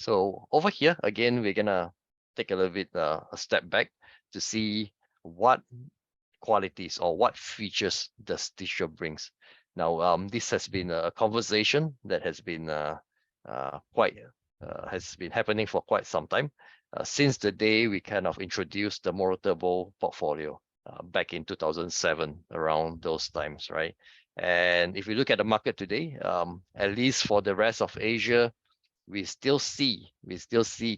So over here, again, we're gonna take a little bit a step back to see what qualities or what features does digital brings. Now, this has been a conversation that has been has been happening for quite some time, since the day we kind of introduced the Moro Turbo portfolio back in 2007, around those times, right? And if we look at the market today, at least for the rest of Asia, we still see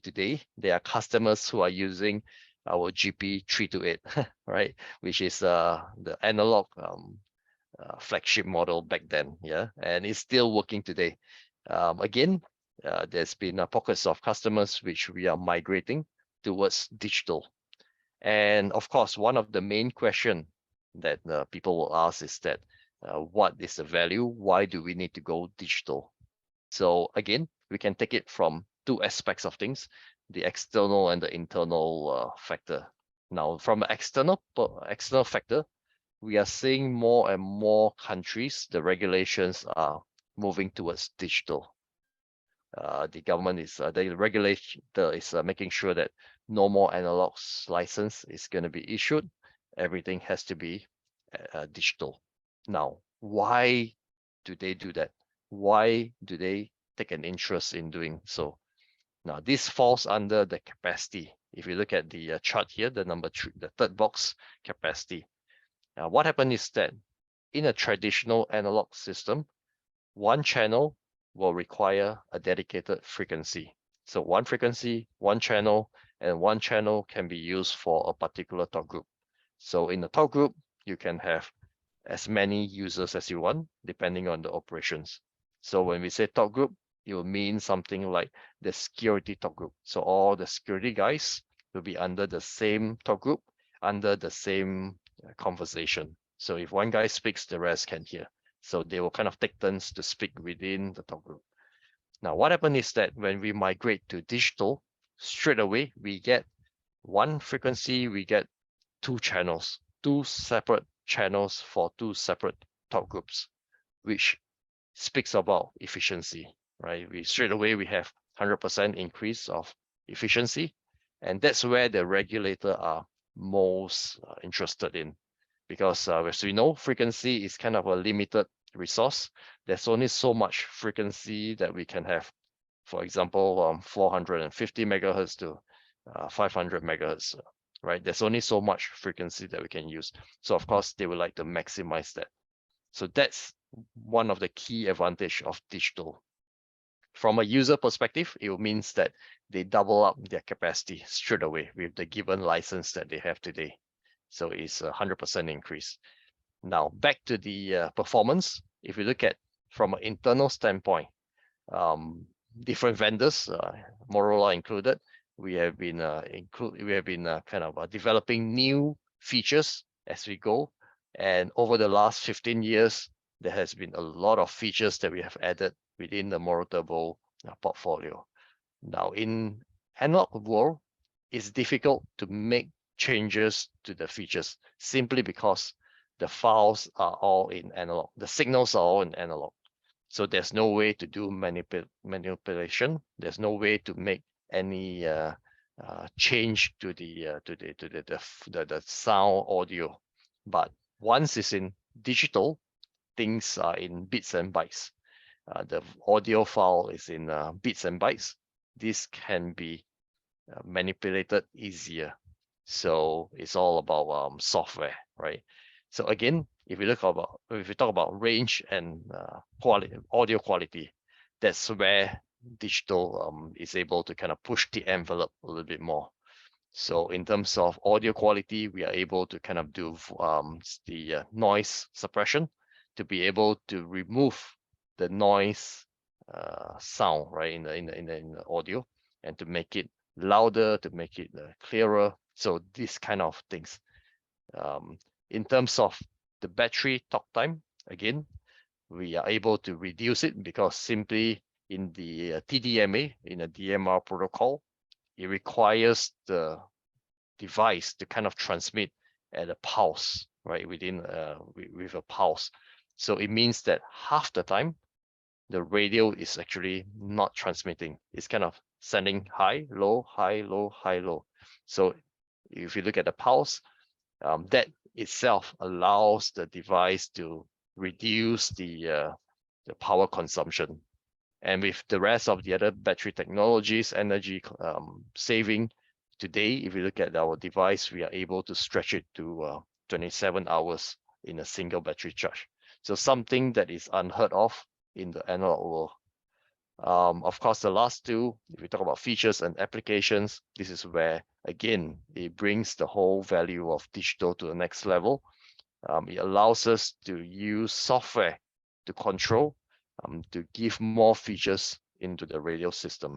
today there are customers who are using our GP328, right, which is the analog flagship model back then, yeah, and it's still working today. Again, there's been pockets of customers which we are migrating towards digital. And of course, one of the main question that people will ask is that what is the value? Why do we need to go digital? So again, we can take it from two aspects of things, the external and the internal factor. Now, from the external factor, we are seeing more and more countries, the regulations are moving towards digital. The government is, the regulator is making sure that no more analog license is going to be issued. Everything has to be digital. Now, why do they do that? Why do they take an interest in doing so? Now, this falls under the capacity. If you look at the chart here, the number 3, the third box, capacity. Now, what happened is that in a traditional analog system, one channel will require a dedicated frequency. So one frequency, one channel, and one channel can be used for a particular talk group. So in the talk group, you can have as many users as you want, depending on the operations. So when we say talk group, it will mean something like the security talk group. So all the security guys will be under the same talk group, under the same conversation. So if one guy speaks, the rest can hear. So they will kind of take turns to speak within the talk group. Now, what happened is that when we migrate to digital, straight away, we get one frequency, we get two channels, two separate channels for two separate talk groups, which speaks about efficiency, right? Straight away, we have 100% increase of efficiency. And that's where the regulator are most interested in. Because as we know, frequency is kind of a limited resource. There's only so much frequency that we can have. For example, 450 megahertz to 500 megahertz, right? There's only so much frequency that we can use. So of course, they would like to maximize that. So that's one of the key advantage of digital. From a user perspective, it means that they double up their capacity straight away with the given license that they have today. So it's a 100% increase. Now, back to the performance. If you look at from an internal standpoint, different vendors, Motorola included, we have been developing new features as we go. And over the last 15 years, there has been a lot of features that we have added within the Moro Turbo portfolio. Now, in analog world, it's difficult to make changes to the features simply because the files are all in analog. The signals are all in analog. So there's no way to do manipulation. There's no way to make any change to the sound audio. But once it's in digital, things are in bits and bytes. The audio file is in bits and bytes. This can be manipulated easier. So it's all about software, right? So again, if we talk about range and audio quality, that's where digital is able to kind of push the envelope a little bit more. So in terms of audio quality, we are able to kind of do the noise suppression to be able to remove the noise sound, right, in the audio, and to make it louder, to make it clearer. So these kind of things. In terms of the battery talk time, again, we are able to reduce it because simply in the TDMA, in a DMR protocol, it requires the device to kind of transmit at a pulse, right, within with a pulse. So it means that half the time the radio is actually not transmitting. It's kind of sending high, low, high, low, high, low. So if you look at the pulse, that itself allows the device to reduce the power consumption. And with the rest of the other battery technologies, energy saving, today, if you look at our device, we are able to stretch it to 27 hours in a single battery charge. So something that is unheard of in the analog world. Of course, the last two, if we talk about features and applications, this is where, again, it brings the whole value of digital to the next level. It allows us to use software to control, to give more features into the radio system.